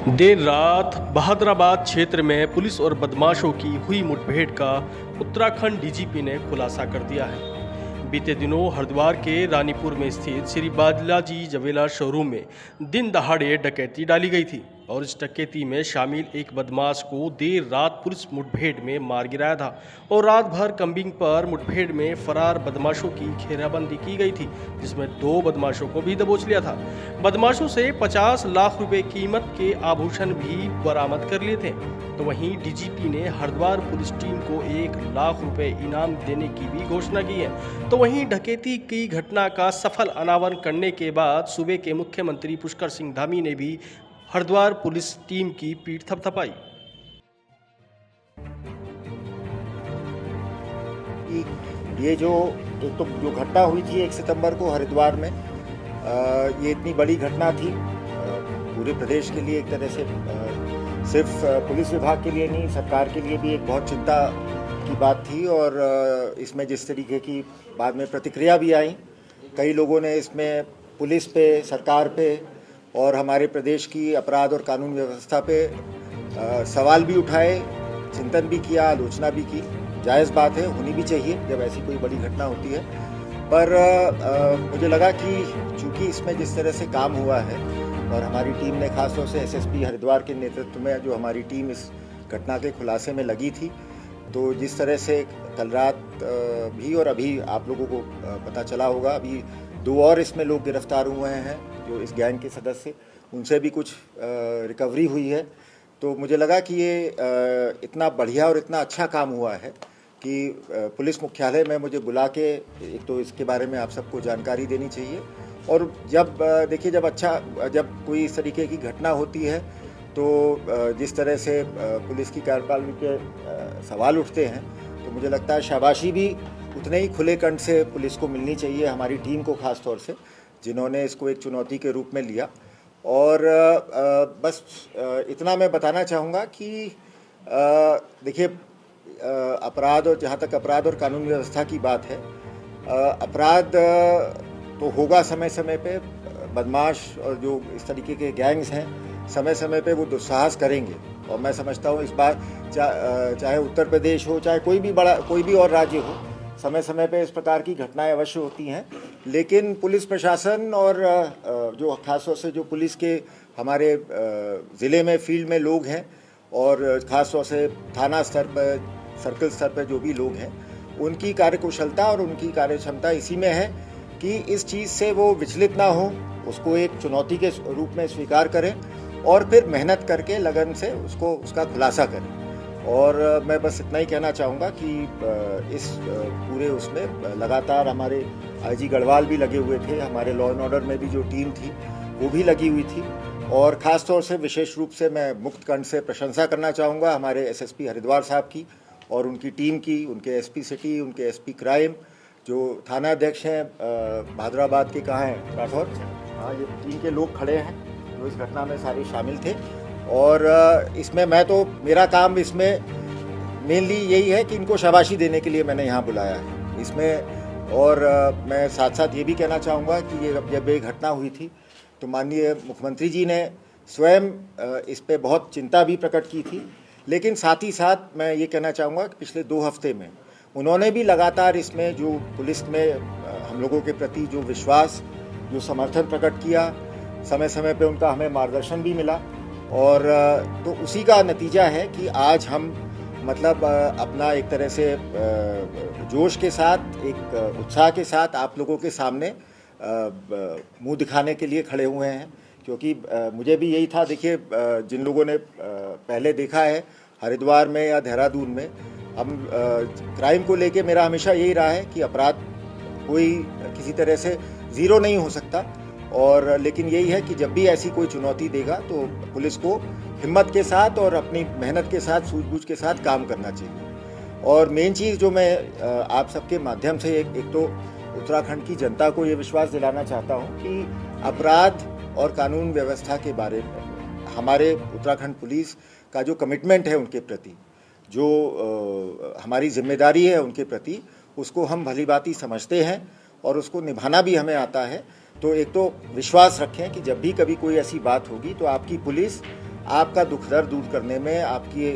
देर रात बहादुराबाद क्षेत्र में पुलिस और बदमाशों की हुई मुठभेड़ का उत्तराखंड डीजीपी ने खुलासा कर दिया है। बीते दिनों हरिद्वार के रानीपुर में स्थित श्री बालाजी ज्वेलर शोरूम में दिन दहाड़े डकैती डाली गई थी और इस डकैती में शामिल एक बदमाश को देर रात पुलिस मुठभेड़ में मार गिराया था और रात भर कम्बिंग पर मुठभेड़ में फरार बदमाशों की घेराबंदी की गई थी, जिसमें 2 बदमाशों को भी दबोच लिया था। बदमाशों से 50 लाख रुपए कीमत के आभूषण भी बरामद कर लिए थे। तो वहीं डीजीपी ने हरिद्वार पुलिस टीम को 1 लाख रुपए इनाम देने की भी घोषणा की है। तो वहीं डकैती की घटना का सफल अनावरण करने के बाद सूबे के मुख्यमंत्री पुष्कर सिंह धामी ने भी हरिद्वार पुलिस टीम की पीठ थपथपाई। ये जो एक तो जो घटना हुई थी 1 सितंबर को हरिद्वार में, ये इतनी बड़ी घटना थी पूरे प्रदेश के लिए, एक तरह से सिर्फ पुलिस विभाग के लिए नहीं, सरकार के लिए भी एक बहुत चिंता की बात थी। और इसमें जिस तरीके की बाद में प्रतिक्रिया भी आई, कई लोगों ने इसमें पुलिस पे, सरकार पे और हमारे प्रदेश की अपराध और कानून व्यवस्था पे सवाल भी उठाए, चिंतन भी किया, आलोचना भी की। जायज़ बात है, होनी भी चाहिए जब ऐसी कोई बड़ी घटना होती है। पर मुझे लगा कि चूंकि इसमें जिस तरह से काम हुआ है और हमारी टीम ने खासतौर से एसएसपी हरिद्वार के नेतृत्व में जो हमारी टीम इस घटना के खुलासे में लगी थी, तो जिस तरह से कल रात भी और अभी आप लोगों को पता चला होगा, अभी 2 और इसमें लोग गिरफ्तार हुए हैं जो इस गैंग के सदस्य, उनसे भी कुछ रिकवरी हुई है। तो मुझे लगा कि ये इतना बढ़िया और इतना अच्छा काम हुआ है कि पुलिस मुख्यालय में मुझे बुला के एक तो इसके बारे में आप सबको जानकारी देनी चाहिए। और जब देखिए, जब कोई इस तरीके की घटना होती है तो जिस तरह से पुलिस की कार्यप्रणाली के सवाल उठते हैं, तो मुझे लगता है शाबाशी भी उतने ही खुले कंठ से पुलिस को मिलनी चाहिए, हमारी टीम को खास तौर से, जिन्होंने इसको एक चुनौती के रूप में लिया। और बस इतना मैं बताना चाहूँगा कि देखिए, अपराध और जहाँ तक अपराध और कानून व्यवस्था की बात है, अपराध तो होगा समय समय पे, बदमाश और जो इस तरीके के गैंग्स हैं समय समय पे वो दुस्साहस करेंगे। और मैं समझता हूँ इस बार चाहे उत्तर प्रदेश हो, चाहे कोई भी और राज्य हो, समय समय पे इस प्रकार की घटनाएं अवश्य होती हैं। लेकिन पुलिस प्रशासन और जो खासतौर से जो पुलिस के हमारे ज़िले में फील्ड में लोग हैं और ख़ासतौर से थाना स्तर पर, सर्कल स्तर पर जो भी लोग हैं, उनकी कार्यकुशलता और उनकी कार्यक्षमता इसी में है कि इस चीज़ से वो विचलित ना हो, उसको एक चुनौती के रूप में स्वीकार करें और फिर मेहनत करके लगन से उसका खुलासा करें। और मैं बस इतना ही कहना चाहूँगा कि इस पूरे उसमें लगातार हमारे आईजी गढ़वाल भी लगे हुए थे, हमारे लॉ एंड ऑर्डर में भी जो टीम थी वो भी लगी हुई थी। और ख़ास तौर से विशेष रूप से मैं मुक्त कंठ से प्रशंसा करना चाहूँगा हमारे एसएसपी हरिद्वार साहब की और उनकी टीम की, उनके एसपी सिटी, उनके एसपी क्राइम, जो थाना अध्यक्ष हैं बहादुराबाद के, कहाँ हैं, राठौर, हाँ, ये टीम के लोग खड़े हैं जो इस घटना में सारे शामिल थे। और इसमें मेरा काम इसमें मेनली यही है कि इनको शाबाशी देने के लिए मैंने यहाँ बुलाया है इसमें। और मैं साथ साथ ये भी कहना चाहूँगा कि जब ये घटना हुई थी तो माननीय मुख्यमंत्री जी ने स्वयं इस पे बहुत चिंता भी प्रकट की थी। लेकिन साथ ही साथ मैं ये कहना चाहूँगा कि पिछले 2 हफ्ते में उन्होंने भी लगातार इसमें जो पुलिस में हम लोगों के प्रति जो विश्वास, जो समर्थन प्रकट किया, समय समय पे उनका हमें मार्गदर्शन भी मिला। और तो उसी का नतीजा है कि आज हम मतलब अपना एक तरह से जोश के साथ, एक उत्साह के साथ आप लोगों के सामने मुंह दिखाने के लिए खड़े हुए हैं। क्योंकि मुझे भी यही था, देखिए, जिन लोगों ने पहले देखा है हरिद्वार में या देहरादून में, हम क्राइम को लेके मेरा हमेशा यही रहा है कि अपराध कोई किसी तरह से ज़ीरो नहीं हो सकता। और लेकिन यही है कि जब भी ऐसी कोई चुनौती देगा तो पुलिस को हिम्मत के साथ और अपनी मेहनत के साथ, सूझबूझ के साथ काम करना चाहिए। और मेन चीज़ जो मैं आप सबके माध्यम से एक तो उत्तराखंड की जनता को ये विश्वास दिलाना चाहता हूँ कि अपराध और कानून व्यवस्था के बारे में हमारे उत्तराखंड पुलिस का जो कमिटमेंट है उनके प्रति, जो हमारी जिम्मेदारी है उनके प्रति, उसको हम भलीभांति समझते हैं और उसको निभाना भी हमें आता है। तो एक तो विश्वास रखें कि जब भी कभी कोई ऐसी बात होगी तो आपकी पुलिस आपका दुख दर्द दूर करने में, आपकी